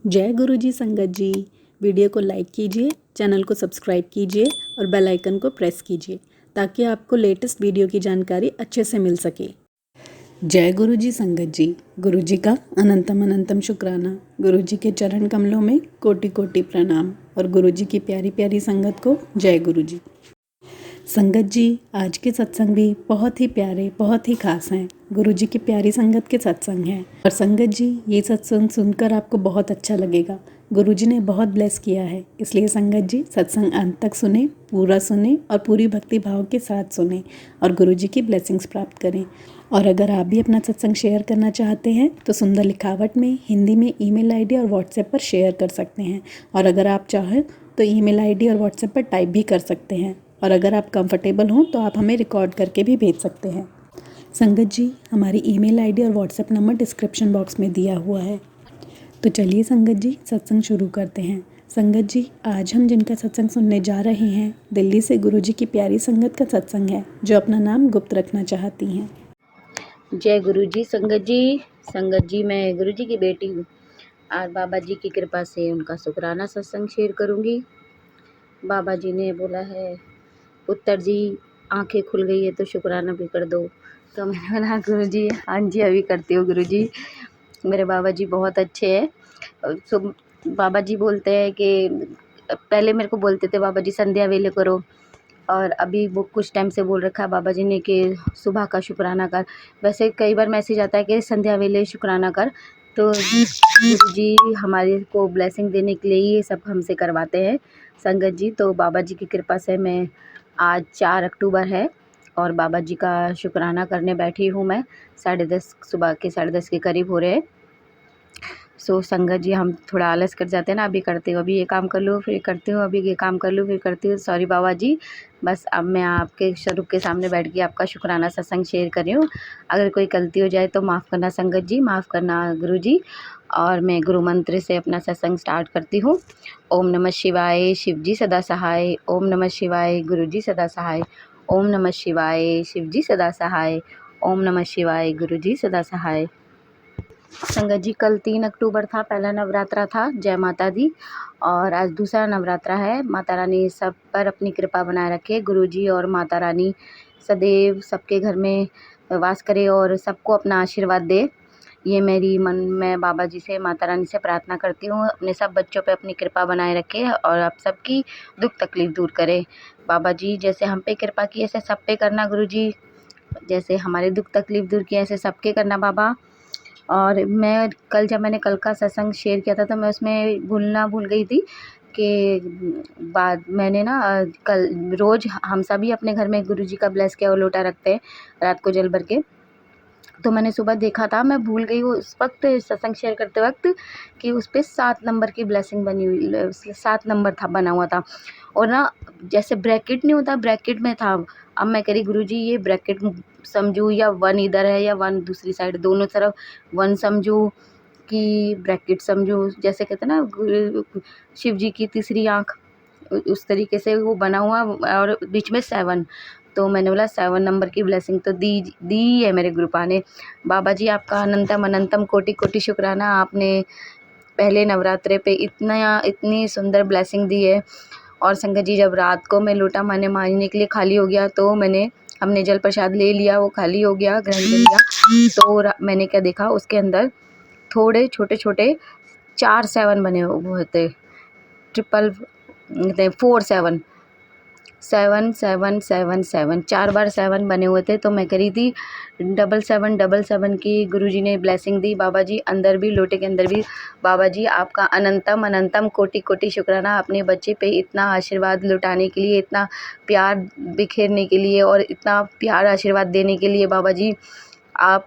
जय गुरु जी संगत जी। वीडियो को लाइक कीजिए, चैनल को सब्सक्राइब कीजिए और बेल आइकन को प्रेस कीजिए ताकि आपको लेटेस्ट वीडियो की जानकारी अच्छे से मिल सके। जय गुरु जी संगत जी। गुरु जी का अनंतम अनंतम शुक्राना। गुरु जी के चरण कमलों में कोटि कोटि प्रणाम और गुरु जी की प्यारी प्यारी संगत को जय गुरु जी। संगत जी, आज के सत्संग भी बहुत ही प्यारे, बहुत ही खास हैं। गुरु जी की प्यारी संगत के सत्संग हैं और संगत जी ये सत्संग सुनकर आपको बहुत अच्छा लगेगा। गुरु जी ने बहुत ब्लेस किया है, इसलिए संगत जी सत्संग अंत तक सुने, पूरा सुने और पूरी भक्ति भाव के साथ सुने और गुरु जी की ब्लेसिंग्स प्राप्त करें। और अगर आप भी अपना सत्संग शेयर करना चाहते हैं तो सुंदर लिखावट में हिंदी में ईमेल आईडी और व्हाट्सएप पर शेयर कर सकते हैं। और अगर आप चाहें तो ईमेल आईडी और व्हाट्सएप पर टाइप भी कर सकते हैं। और अगर आप कंफर्टेबल हों तो आप हमें रिकॉर्ड करके भी भेज सकते हैं। संगत जी, हमारी ईमेल आईडी और व्हाट्सएप नंबर डिस्क्रिप्शन बॉक्स में दिया हुआ है। तो चलिए संगत जी सत्संग शुरू करते हैं। संगत जी, आज हम जिनका सत्संग सुनने जा रहे हैं, दिल्ली से गुरु जी की प्यारी संगत का सत्संग है, जो अपना नाम गुप्त रखना चाहती हैं। जय गुरु जी संगत जी। संगत जी, मैं गुरु जी की बेटी हूँ। आज बाबा जी की कृपा से उनका शुक्राना सत्संग शेयर करूँगी। बाबा जी ने बोला है, पुत्र जी आंखें खुल गई है तो शुक्राना भी कर दो। तो मैंने बोला गुरु जी, हाँ जी अभी करती हूँ गुरु जी। मेरे बाबा जी बहुत अच्छे हैं। बाबा जी बोलते हैं कि पहले मेरे को बोलते थे बाबा जी संध्या वेले करो, और अभी वो कुछ टाइम से बोल रखा है बाबा जी ने कि सुबह का शुक्राना कर। वैसे कई बार मैसेज आता है कि संध्या वेले शुक्राना कर, तो गुरु जी हमारे को ब्लेसिंग देने के लिए ये सब हमसे करवाते हैं संगत जी। तो बाबा जी की कृपा से मैं आज 4 अक्टूबर है और बाबा जी का शुक्राना करने बैठी हूँ मैं। 10:30 सुबह के 10:30 के करीब हो रहे हैं। संगत जी, हम थोड़ा आलस कर जाते हैं ना, अभी करती हूँ, अभी ये काम कर लूँ फिर करती हूँ, अभी ये काम कर लूँ फिर करती हूँ। सॉरी बाबा जी, बस अब मैं आपके स्वरूप के सामने बैठ के आपका शुक्राना सत्संग शेयर कर रही हूँ। अगर कोई गलती हो जाए तो माफ़ करना संगत जी, माफ़ करना गुरु जी। और मैं गुरु मंत्र से अपना सत्संग स्टार्ट करती हूँ। ओम नमः शिवाय, शिव जी सदा सहाय। ओम नमः शिवाय, गुरु जी सदा सहाय। ओम नमः शिवाय, शिव जी सदा सहाय। ओम नमः शिवाय, गुरु जी सदा सहाय। संगत जी, कल 3 अक्टूबर था, पहला नवरात्रा था, जय माता दी। और आज दूसरा नवरात्रा है। माता रानी सब पर अपनी कृपा बनाए रखे। गुरु जी और माता रानी सदैव सबके घर में वास करे और सबको अपना आशीर्वाद दे। ये मेरी मन में बाबा जी से, माता रानी से प्रार्थना करती हूँ, अपने सब बच्चों पे अपनी कृपा बनाए रखे और आप सबकी दुख तकलीफ दूर करे। बाबा जी जैसे हम पे कृपा की ऐसे सब पे करना गुरु जी, जैसे हमारे दुख तकलीफ दूर किए ऐसे सबके करना बाबा। और मैं जब मैंने कल का सत्संग शेयर किया था तो मैं उसमें भूल गई थी कि बाद मैंने ना कल रोज़ हम सभी अपने घर में गुरु जी का ब्लेस किया हुआ लोटा रखते हैं रात को जल भर के। तो मैंने सुबह देखा था, मैं भूल गई वो उस वक्त सत्संग शेयर करते वक्त कि उस पर 7 नंबर की ब्लेसिंग बनी हुई, 7 नंबर था बना हुआ था। और ना जैसे ब्रैकेट नहीं होता, ब्रैकेट में था। अब मैं कह रही गुरु जी ये ब्रैकेट समझूँ या 1 इधर है या 1 दूसरी साइड, दोनों तरफ 1 समझूँ कि ब्रैकेट समझूँ। जैसे कहते हैं ना शिव जी की तीसरी आँख, उस तरीके से वो बना हुआ और बीच में 7। तो मैंने बोला 7 नंबर की ब्लेसिंग तो दी है मेरे गुरुपा ने। बाबा जी आपका अनंतम अनंतम कोटि कोटि शुक्राना, आपने पहले नवरात्रे पे इतनी सुंदर ब्लेसिंग दी है। और संगत जी, जब रात को मैं लोटा मारने के लिए खाली हो गया तो हमने जल प्रसाद ले लिया, वो खाली हो गया, ग्रहण कर लिया। तो मैंने क्या देखा, उसके अंदर थोड़े छोटे छोटे 4 7 बने हुए थे, 4 7 7 7 7 4 बार 7 बने हुए थे। तो मैं करी थी 7 की गुरुजी ने ब्लेसिंग दी। बाबा जी अंदर भी, लोटे के अंदर भी। बाबा जी आपका अनंतम अनंतम कोटि कोटि शुक्राना, अपने बच्चे पे इतना आशीर्वाद लुटाने के लिए, इतना प्यार बिखेरने के लिए और इतना प्यार आशीर्वाद देने के लिए। बाबा जी आप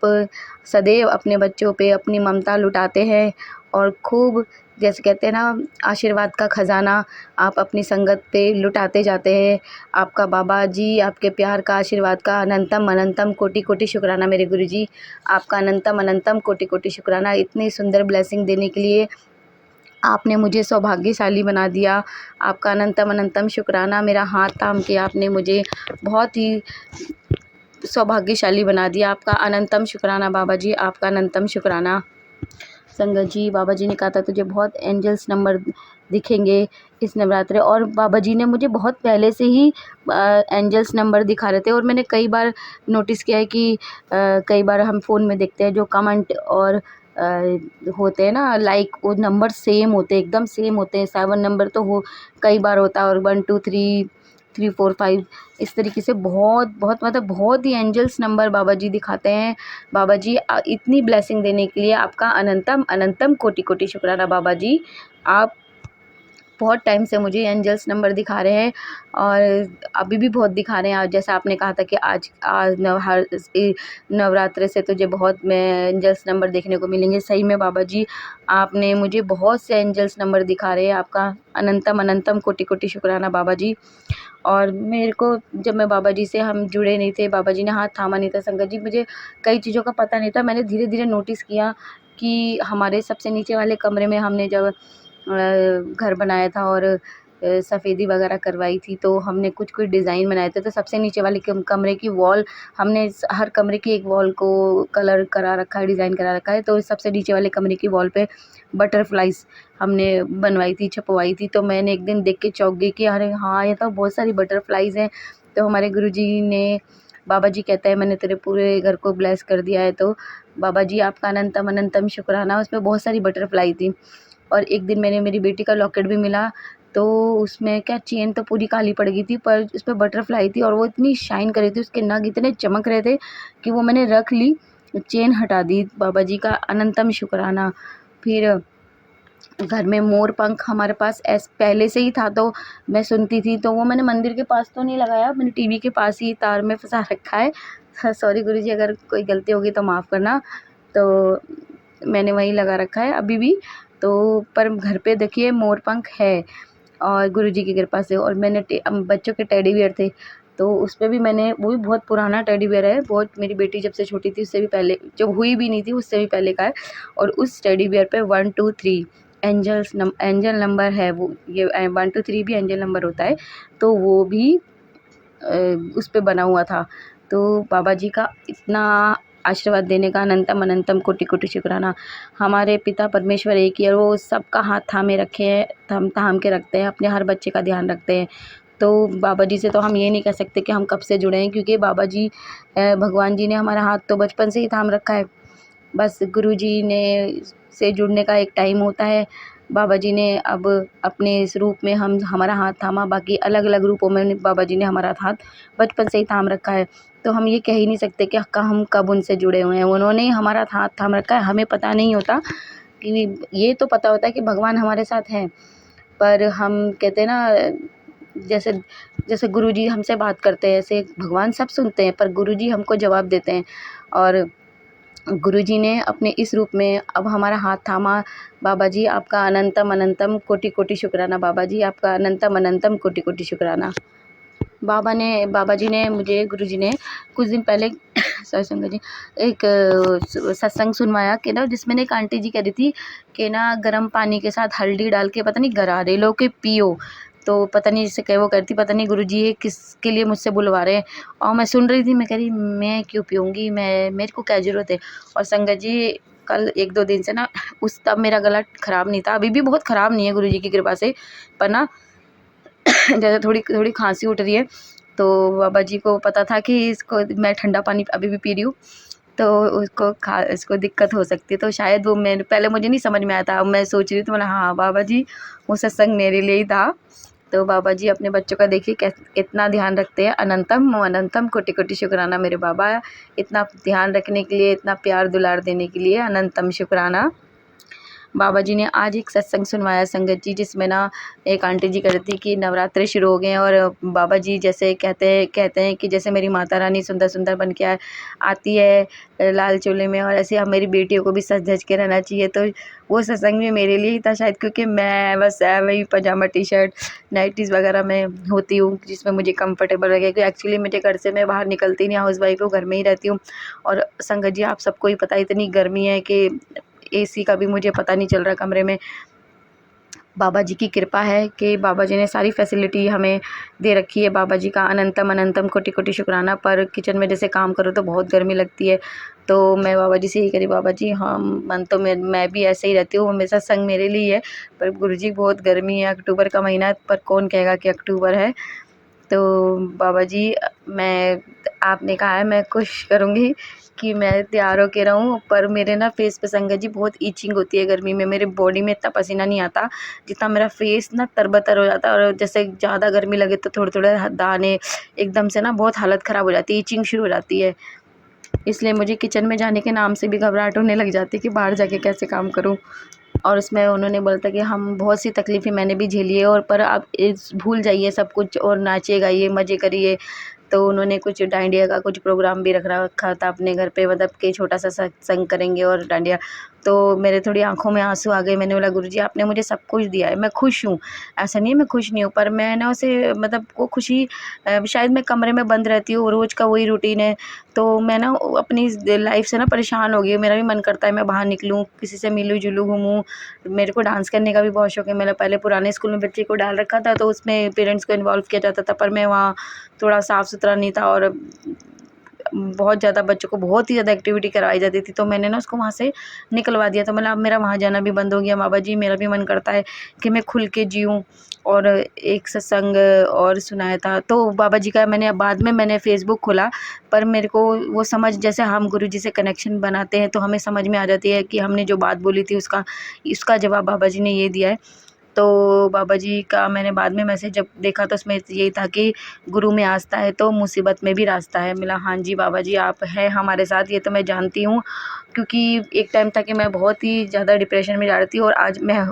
सदैव अपने बच्चों पे अपनी ममता लुटाते हैं और खूब, जैसे कहते हैं ना, आशीर्वाद का ख़जाना आप अपनी संगत पे लुटाते जाते हैं। आपका बाबा जी, आपके प्यार का, आशीर्वाद का अनंतम अनंतम कोटि कोटि शुक्राना मेरे गुरुजी। आपका अनंतम अनंतम कोटि कोटि शुक्राना, इतनी सुंदर ब्लेसिंग देने के लिए। आपने मुझे सौभाग्यशाली बना दिया। आपका अनंतम अनंतम शुक्राना। मेरा हाथ थाम के आपने मुझे बहुत ही सौभाग्यशाली बना दिया। आपका अनंतम शुक्राना बाबा जी, आपका अनंतम शुक्राना। संगत जी, बाबा जी ने कहा था तुझे बहुत एंजल्स नंबर दिखेंगे इस नवरात्रे, और बाबा जी ने मुझे बहुत पहले से ही एंजल्स नंबर दिखा रहे थे। और मैंने कई बार नोटिस किया है कि कई बार हम फ़ोन में देखते हैं जो कमेंट और होते हैं ना, लाइक वो नंबर सेम होते हैं, एकदम सेम होते हैं। 7 नंबर तो हो कई बार होता है, और 1 2 3 3 4 5 इस तरीके से बहुत बहुत मतलब बहुत ही एंजल्स नंबर बाबा जी दिखाते हैं। बाबा जी इतनी ब्लेसिंग देने के लिए आपका अनंतम अनंतम कोटि कोटि शुक्राना बाबा जी। आप बहुत टाइम से मुझे एंजल्स नंबर दिखा रहे हैं, और अभी भी बहुत दिखा रहे हैं। आज जैसा आपने कहा था कि आज नवरात्रे से तुझे बहुत में एंजल्स नंबर देखने को मिलेंगे। सही में बाबा जी, आपने मुझे बहुत से एंजल्स नंबर दिखा रहे हैं। आपका अनंतम अनंतम कोटि कोटि शुक्राना बाबा जी। और मेरे को जब मैं बाबा जी से हम जुड़े नहीं थे, बाबा जी ने हाथ थामा नहीं था संगत जी, मुझे कई चीज़ों का पता नहीं था। मैंने धीरे धीरे नोटिस किया कि हमारे सबसे नीचे वाले कमरे में हमने जब घर बनाया था और सफ़ेदी वगैरह करवाई थी, तो हमने कुछ कुछ डिज़ाइन बनाए थे। तो सबसे नीचे वाले कमरे की वॉल हमने हर कमरे की एक वॉल को कलर करा रखा है, डिज़ाइन करा रखा है। तो सबसे नीचे वाले कमरे की वॉल पे बटरफ्लाइज़ हमने बनवाई थी, छपवाई थी। तो मैंने एक दिन देख के चौंक गई कि अरे हाँ, ये तो बहुत सारी बटरफ्लाइज़ हैं। तो हमारे गुरुजी ने, बाबा जी कहते हैं मैंने तेरे पूरे घर को ब्लेस कर दिया है। तो बाबा जी आपका अनंतम अनंतम शुक्राना। उसमें बहुत सारी बटरफ्लाई थी। और एक दिन मैंने, मेरी बेटी का लॉकेट भी मिला, तो उसमें क्या, चेन तो पूरी काली पड़ गई थी, पर उसमें बटरफ्लाई थी और वो इतनी शाइन कर रही थी, उसके नग इतने चमक रहे थे कि वो मैंने रख ली, चेन हटा दी। बाबा जी का अनंतम शुक्राना। फिर घर में मोर पंख हमारे पास पहले से ही था, तो मैं सुनती थी। तो वो मैंने मंदिर के पास तो नहीं लगाया, मैंने टीवी के पास ही तार में फंसा रखा है। सॉरी गुरुजी, अगर कोई गलती होगी तो माफ़ करना। तो मैंने वहीं लगा रखा है अभी भी। तो पर घर पे देखिए मोर पंख है, और गुरुजी की कृपा से। और मैंने बच्चों के टेडी बियर थे, तो उस पे भी मैंने, वो भी बहुत पुराना टेडी बियर है, बहुत, मेरी बेटी जब से छोटी थी उससे भी पहले, जब हुई भी नहीं थी उससे भी पहले का है। और उस टेडी बियर पे 1 2 3 एंजल नंबर है। वो ये 1 2 3 भी एंजल नंबर होता है, तो वो भी उस पे बना हुआ था। तो बाबा जी का इतना आशीर्वाद देने का अनंतम अनंतम कोटि कोटि शुक्राना। हमारे पिता परमेश्वर एक ही है, वो सबका हाथ थामे रखे हैं, थाम के रखते हैं, अपने हर बच्चे का ध्यान रखते हैं। तो बाबा जी से तो हम ये नहीं कह सकते कि हम कब से जुड़े हैं, क्योंकि बाबा जी, भगवान जी ने हमारा हाथ तो बचपन से ही थाम रखा है। बस गुरुजी ने से जुड़ने का एक टाइम होता है। बाबा जी ने अब अपने इस रूप में हमारा हाथ थामा, बाकी अलग अलग रूपों में बाबा जी ने हमारा हाथ बचपन से ही थाम रखा है। तो हम ये कह ही नहीं सकते कि हम कब उनसे जुड़े हुए हैं। उन्होंने ही हमारा हाथ थाम रखा है, हमें पता नहीं होता। कि ये तो पता होता है कि भगवान हमारे साथ हैं, पर हम कहते हैं ना, जैसे जैसे गुरुजी हमसे बात करते हैं, ऐसे भगवान सब सुनते हैं, पर गुरुजी हमको जवाब देते हैं। और गुरुजी ने अपने इस रूप में अब हमारा हाथ थामा। बाबा जी आपका अनंतम अनंतम कोटि कोटि शुक्राना। बाबा जी आपका अनंतम अनंतम कोटि कोटि शुक्राना। बाबा जी ने मुझे, गुरुजी ने कुछ दिन पहले सॉरी संगत जी, एक सत्संग सुनवाया कि ना, जिसमें एक आंटी जी कह रही थी कि ना, गर्म पानी के साथ हल्दी डाल के पता नहीं गरारे लो के पियो। तो पता नहीं जिससे क्या वो करती, पता नहीं गुरुजी ये किसके लिए मुझसे बुलवा रहे हैं। और मैं सुन रही थी, मैं कह रही मैं क्यों पीऊँगी, मेरे को क्या ज़रूरत है। और संगत जी कल 1-2 दिन से ना, तब मेरा गला ख़राब नहीं था, अभी भी बहुत ख़राब नहीं है गुरुजी की कृपा से, पर ना जैसे थोड़ी थोड़ी खांसी उठ रही है। तो बाबा जी को पता था कि इसको, मैं ठंडा पानी अभी भी पी रही हूँ, तो इसको दिक्कत हो सकती है। तो शायद वो, मैं पहले मुझे नहीं समझ में आया था, अब मैं सोच रही हूँ तो बोला हाँ बाबा जी, वो सत्संग मेरे लिए ही था। तो बाबा जी अपने बच्चों का देखिए कितना ध्यान रखते हैं। अनंतम अनंतम कोटि कोटि शुक्राना मेरे बाबा, इतना ध्यान रखने के लिए, इतना प्यार दुलार देने के लिए अनंतम शुक्राना। बाबा जी ने आज एक सत्संग सुनवाया संगत जी, जिसमें ना एक आंटी जी कह रही थी कि नवरात्रे शुरू हो गए हैं, और बाबा जी जैसे कहते हैं कि जैसे मेरी माता रानी सुंदर सुंदर बन के आती है लाल चोले में, और ऐसे हम मेरी बेटियों को भी सज धज के रहना चाहिए। तो वो सत्संग भी मेरे लिए ही था शायद, क्योंकि मैं बस वही पजामा टी शर्ट नाइटीज़ वगैरह में होती हूँ, जिसमें मुझे कंफर्टेबल लगे। क्योंकि एक्चुअली मुझे घर से मैं बाहर निकलती नहीं, हाउस वाइफ हूँ, घर में ही रहती हूँ। और संगत जी आप सबको ही पता है, इतनी गर्मी है कि एसी का भी मुझे पता नहीं चल रहा कमरे में। बाबा जी की कृपा है कि बाबा जी ने सारी फैसिलिटी हमें दे रखी है। बाबा जी का अनंतम अनंतम कोटि कोटि शुक्राना। पर किचन में जैसे काम करो तो बहुत गर्मी लगती है, तो मैं बाबा जी से यही करी, बाबा जी हम मन तो मैं भी ऐसे ही रहती हूँ, हमेशा संग मेरे लिए है, पर गुरुजी बहुत गर्मी है, अक्टूबर का महीना है, पर कौन कहेगा कि अक्टूबर है। तो बाबा जी मैं आपने कहा है मैं कोशिश करूँगी कि मैं तैयार होके रहूँ, पर मेरे ना फेस पे संगत जी बहुत ईचिंग होती है गर्मी में। मेरे बॉडी में इतना पसीना नहीं आता जितना मेरा फेस ना तरबतर हो जाता है, और जैसे ज़्यादा गर्मी लगे तो थोड़े थोड़े दाने एकदम से ना बहुत हालत ख़राब हो जाती है, ईचिंग शुरू हो जाती है। इसलिए मुझे किचन में जाने के नाम से भी घबराहट होने लग जाती है कि बाहर जाके कैसे काम करूँ। और उसमें उन्होंने बोला था कि हम बहुत सी तकलीफ़ें मैंने भी झेली है, और पर आप इस भूल जाइए सब कुछ और नाचिए गाइए मज़े करिए। तो उन्होंने कुछ डांडिया का कुछ प्रोग्राम भी रखा था अपने घर पे, मतलब कि छोटा सा सत्संग करेंगे और डांडिया। तो मेरे थोड़ी आंखों में आंसू आ गए। मैंने बोला गुरुजी आपने मुझे सब कुछ दिया है, मैं खुश हूँ, ऐसा नहीं है मैं खुश नहीं हूँ, पर मैं ना उसे मतलब वो खुशी शायद मैं कमरे में बंद रहती हूँ, रोज़ का वही रूटीन है, तो मैं ना अपनी लाइफ से ना परेशान हो गई हूँ। मेरा भी मन करता है मैं बाहर निकलूँ, किसी से मिलूँ जुलूँ घूमूँ। मेरे को डांस करने का भी बहुत शौक है। मैंने पहले पुराने स्कूल में बच्चे को डाल रखा था, तो उसमें पेरेंट्स को इन्वॉल्व किया जाता था, पर मैं वहाँ थोड़ा साफ़ सुथरा नहीं था और बहुत ज़्यादा बच्चों को बहुत ही ज़्यादा एक्टिविटी करवाई जाती थी, तो मैंने ना उसको वहाँ से निकलवा दिया। तो मतलब अब मेरा वहाँ जाना भी बंद हो गया। बाबा जी मेरा भी मन करता है कि मैं खुल के जीऊँ, और एक सत्संग और सुनाया था, तो बाबा जी का मैंने बाद में मैंने फ़ेसबुक खोला, पर मेरे को वो समझ, जैसे हम गुरु जी से कनेक्शन बनाते हैं तो हमें समझ में आ जाती है कि हमने जो बात बोली थी उसका जवाब बाबा जी ने ये दिया है। तो बाबा जी का मैंने बाद में मैसेज जब देखा तो उसमें यही था कि गुरु में आस्था है तो मुसीबत में भी रास्ता है। मिला हाँ जी बाबा जी आप हैं हमारे साथ, ये तो मैं जानती हूँ, क्योंकि एक टाइम था कि मैं बहुत ही ज़्यादा डिप्रेशन में जा रही थी, और आज मैं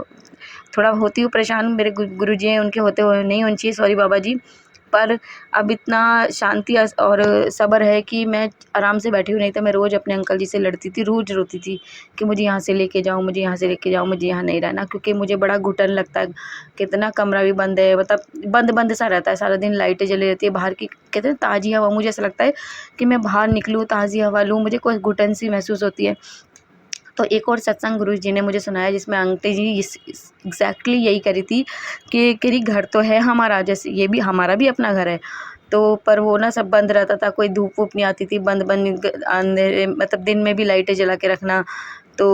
थोड़ा होती हूँ परेशान। मेरे गुरु जी हैं, उनके होते हुए नहीं होनी चाहिए, सॉरी बाबा जी, पर अब इतना शांति और सब्र है कि मैं आराम से बैठी हूँ। नहीं तो मैं रोज़ अपने अंकल जी से लड़ती थी, रोज़ रोती थी कि मुझे यहाँ से लेके जाओ, मुझे यहाँ से लेके जाओ, मुझे यहाँ नहीं रहना, क्योंकि मुझे बड़ा घुटन लगता है। कितना कमरा भी बंद है, मतलब बंद बंद सा रहता है, सारा दिन लाइटें जली रहती है, बाहर की कहते हैं ताज़ी हवा, मुझे ऐसा लगता है कि मैं बाहर निकलूँ ताज़ी हवा लूँ, मुझे कोई घुटन सी महसूस होती है। तो एक और सत्संग गुरु जी ने मुझे सुनाया जिसमें आंटी जी एग्जैक्टली यही करी थी कि घर तो है हमारा, जैसे ये भी हमारा भी अपना घर है, तो पर वो ना सब बंद रहता था, कोई धूप वूप नहीं आती थी, बंद बंद अंधेरे, मतलब दिन में भी लाइटें जला के रखना। तो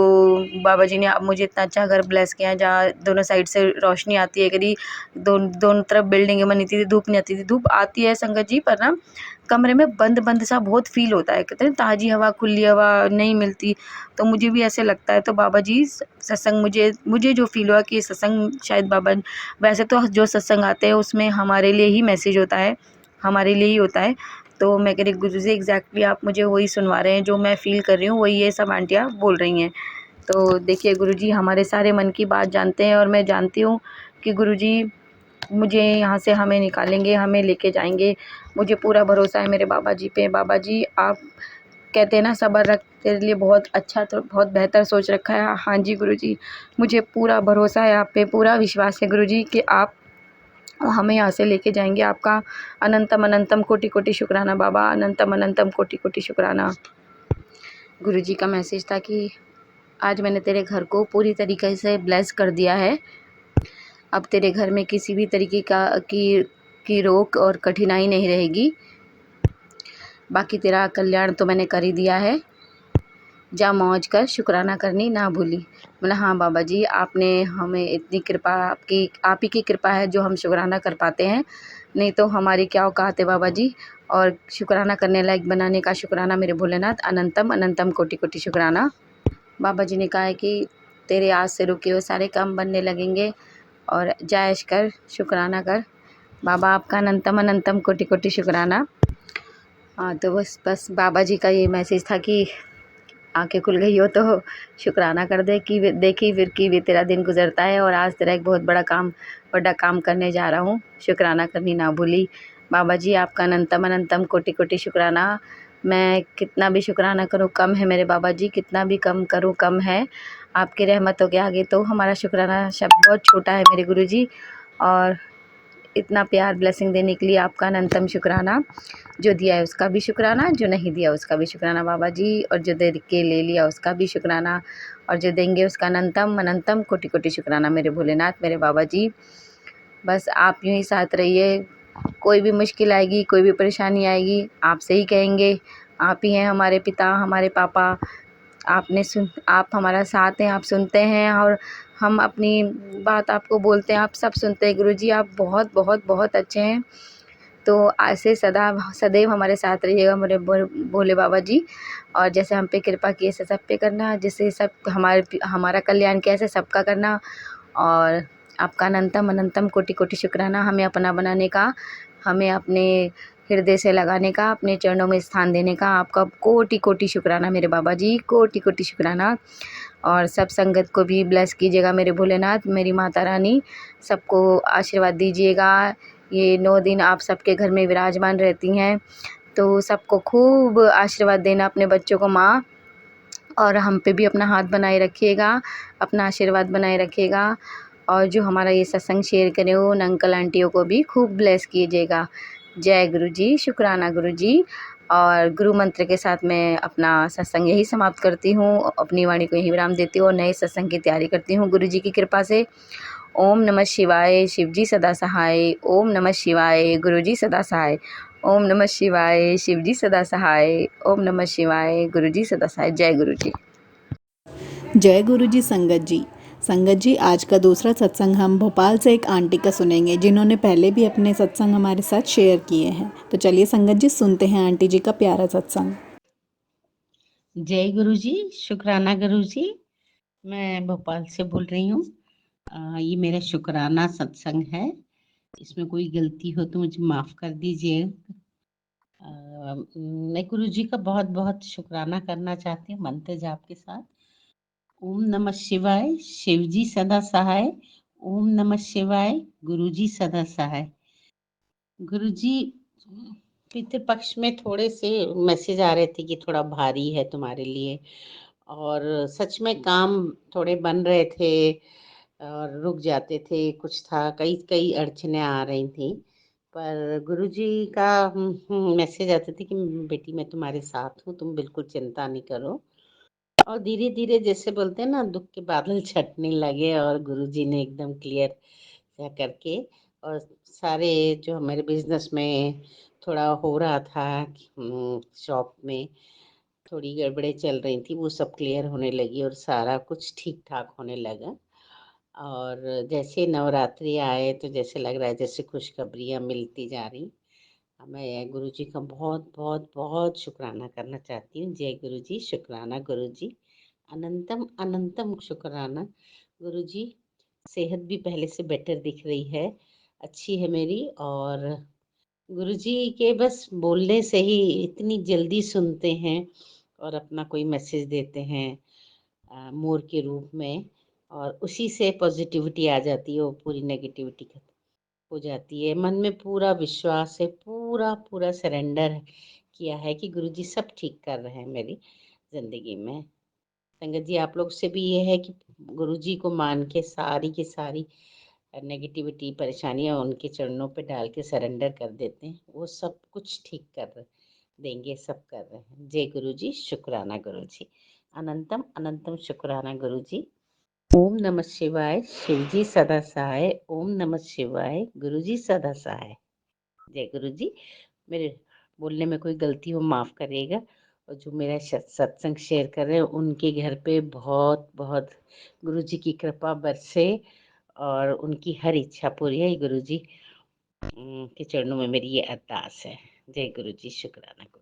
बाबा जी ने अब मुझे इतना अच्छा घर ब्लेस किया है जहाँ दोनों साइड से रोशनी आती है, कभी दोनों तरफ बिल्डिंगें बनी थी, धूप नहीं आती थी। धूप आती है संगत जी, पर ना कमरे में बंद बंद सा बहुत फील होता है, कहते हैं ताज़ी हवा खुली हवा नहीं मिलती, तो मुझे भी ऐसे लगता है। तो बाबा जी सत्संग मुझे जो फील हुआ कि ये सत्संग शायद बाबा, वैसे तो जो सत्संग आते हैं उसमें हमारे लिए ही मैसेज होता है, हमारे लिए ही होता है, तो मैं कह रही गुरु जी एग्जैक्टली आप मुझे वही सुनवा रहे हैं, जो मैं फ़ील कर रही हूँ वही ये सब आंटियाँ बोल रही हैं। तो देखिए गुरु जी हमारे सारे मन की बात जानते हैं, और मैं जानती हूँ कि गुरु जी मुझे यहाँ से हमें निकालेंगे, हमें लेके जाएंगे। मुझे पूरा भरोसा है मेरे बाबा जी पे। बाबा जी आप कहते हैं ना सब्र रख, तेरे लिए बहुत अच्छा तो बहुत बेहतर सोच रखा है। हाँ जी गुरुजी, मुझे पूरा भरोसा है आप पे, पूरा विश्वास है गुरुजी कि आप हमें यहाँ से लेके जाएंगे। आपका अनंतम अनंतम कोटि कोटि शुक्राना बाबा, अनंतम अनंतम कोटि कोटि शुक्राना। गुरुजी का मैसेज था कि आज मैंने तेरे घर को पूरी तरीके से ब्लेस कर दिया है। अब तेरे घर में किसी भी तरीके की रोक और कठिनाई नहीं रहेगी। बाकी तेरा कल्याण तो मैंने कर ही दिया है। जा मौज कर, शुक्राना करनी ना भूली। बोला हाँ बाबा जी आपने हमें इतनी कृपा, आप ही की कृपा है जो हम शुक्राना कर पाते हैं, नहीं तो हमारी क्या औकात है बाबा जी। और शुक्राना करने लायक बनाने का शुक्राना मेरे भोलेनाथ, अनंतम अनंतम कोटि कोटि शुक्राना। बाबा जी ने कहा है कि तेरे आज से रुके हुए सारे काम बनने लगेंगे, और जायश कर, शुक्राना कर। बाबा आपका अनंतम अनंतम कोटि कोटि शुक्राना। हाँ तो बस बाबा जी का ये मैसेज था कि आंखें खुल गई हो तो शुक्राना कर दे कि देखी फिर कि भी तेरा दिन गुजरता है, और आज तेरा एक बहुत बड़ा काम करने जा रहा हूँ, शुक्राना करनी ना भूली। बाबा जी आपका अनंतम अनंतम कोटि कोटि शुक्राना। मैं कितना भी शुक्राना करूँ कम है मेरे बाबा जी, कितना भी कम करूँ कम है। आपकी रहमतों के आगे तो हमारा शुक्राना शब्द बहुत छोटा है मेरे गुरु जी। और इतना प्यार ब्लेसिंग देने के लिए आपका अनंतम शुक्राना। जो दिया है उसका भी शुक्राना, जो नहीं दिया उसका भी शुक्राना बाबा जी, और जो दे के ले लिया उसका भी शुक्राना, और जो देंगे उसका अनंतम अनंतम कोटि कोटि शुक्राना मेरे भोलेनाथ, मेरे बाबा जी। बस आप यूँ ही साथ रहिए। कोई भी मुश्किल आएगी, कोई भी परेशानी आएगी, आपसे ही कहेंगे। आप ही हैं हमारे पिता, हमारे पापा। आप हमारा साथ हैं, आप सुनते हैं, और हम अपनी बात आपको बोलते हैं, आप सब सुनते हैं। गुरुजी आप बहुत बहुत बहुत अच्छे हैं। तो ऐसे सदैव हमारे साथ रहिएगा मेरे भोले बाबा जी। और जैसे हम पे कृपा की ऐसे सब पे करना, जैसे सब हमारा कल्याण किया ऐसे सबका करना। और आपका अनंतम अनंतम कोटि कोटि शुक्राना हमें अपना बनाने का, हमें अपने हृदय से लगाने का, अपने चरणों में स्थान देने का। आपका कोटि कोटि शुक्राना मेरे बाबा जी, कोटि कोटि शुक्राना। और सब संगत को भी ब्लेस कीजिएगा मेरे भोलेनाथ, मेरी माता रानी। सबको आशीर्वाद दीजिएगा। ये 9 दिन आप सबके घर में विराजमान रहती हैं, तो सबको खूब आशीर्वाद देना, अपने बच्चों को माँ। और हम पे भी अपना हाथ बनाए रखिएगा, अपना आशीर्वाद बनाए रखिएगा। और जो हमारा ये सत्संग शेयर करे हो उन अंकल आंटियों को भी खूब ब्लेस कीजिएगा। जय गुरु जी, शुक्राना गुरु जी। और गुरु मंत्र के साथ मैं अपना सत्संग यही समाप्त करती हूँ, अपनी वाणी को यही विराम देती हूँ और नए सत्संग की तैयारी करती हूँ गुरु जी की कृपा से। ओम नमः शिवाय, शिव जी सदा सहाय। ओम नमः शिवाय, गुरु जी सदा सहाय। ओम नमः शिवाय, शिव जी सदा सहाय। ओम नमः शिवाय, गुरु जी सदा सहाय। जय गुरु जी। जय गुरु जी संगत जी। संगत जी आज का दूसरा सत्संग हम भोपाल से एक आंटी का सुनेंगे जिन्होंने पहले भी अपने सत्संग हमारे साथ शेयर किए हैं। तो चलिए संगत जी सुनते हैं आंटी जी का प्यारा सत्संग। जय गुरु जी, शुक्राना गुरु जी। मैं भोपाल से बोल रही हूँ। ये मेरा शुक्राना सत्संग है। इसमें कोई गलती हो तो मुझे माफ़ कर दीजिए। मैं गुरु जी का बहुत बहुत शुक्राना करना चाहती हूँ मंत्र जाप के साथ। ओम नमः शिवाय, शिव जी सदा सहाय। ओम नमः शिवाय, गुरु जी सदा सहाय। गुरु जी पितृपक्ष में थोड़े से मैसेज आ रहे थे कि थोड़ा भारी है तुम्हारे लिए, और सच में काम थोड़े बन रहे थे और रुक जाते थे, कुछ था, कई कई अड़चने आ रही थी। पर गुरुजी का मैसेज आते थे कि बेटी मैं तुम्हारे साथ हूँ, तुम बिल्कुल चिंता नहीं करो। और धीरे धीरे जैसे बोलते हैं ना, दुख के बादल छटने लगे और गुरुजी ने एकदम क्लियर करके, और सारे जो हमारे बिजनेस में थोड़ा हो रहा था, शॉप में थोड़ी गड़बड़ें चल रही थी, वो सब क्लियर होने लगी और सारा कुछ ठीक ठाक होने लगा। और जैसे नवरात्रि आए तो जैसे लग रहा है जैसे खुशखबरियाँ मिलती जा रही। मैं गुरु जी का बहुत बहुत बहुत शुक्राना करना चाहती हूँ। जय गुरु जी, शुक्राना गुरु जी, अनंतम अनंतम शुक्राना गुरु जी। सेहत भी पहले से बेटर दिख रही है, अच्छी है मेरी। और गुरुजी के बस बोलने से ही इतनी जल्दी सुनते हैं और अपना कोई मैसेज देते हैं मोर के रूप में, और उसी से पॉजिटिविटी आ जाती है, वो पूरी नेगेटिविटी खत्म हो जाती है। मन में पूरा विश्वास है, पूरा पूरा सरेंडर किया है कि गुरुजी सब ठीक कर रहे हैं मेरी ज़िंदगी में। संगत जी आप लोग से भी ये है कि गुरुजी को मान के सारी की सारी नेगेटिविटी परेशानियां उनके चरणों पे डाल के सरेंडर कर देते हैं, वो सब कुछ ठीक कर देंगे, सब कर रहे हैं। जय गुरु जी, शुक्राना गुरु जी, अनंतम अनंतम शुक्राना गुरु जी। ओम नमः शिवाय, शिव जी सदा सहाय। ओम नमः शिवाय, गुरु जी सदा सहाय। जय गुरु जी। मेरे बोलने में कोई गलती हो माफ़ करिएगा। और जो मेरा सत्संग शेयर कर रहे हैं उनके घर पे बहुत बहुत गुरु जी की कृपा बरसे और उनकी हर इच्छा पूरी है। गुरु जी के चरणों में मेरी ये अरदास है। जय गुरु जी, शुक्राना गुरु।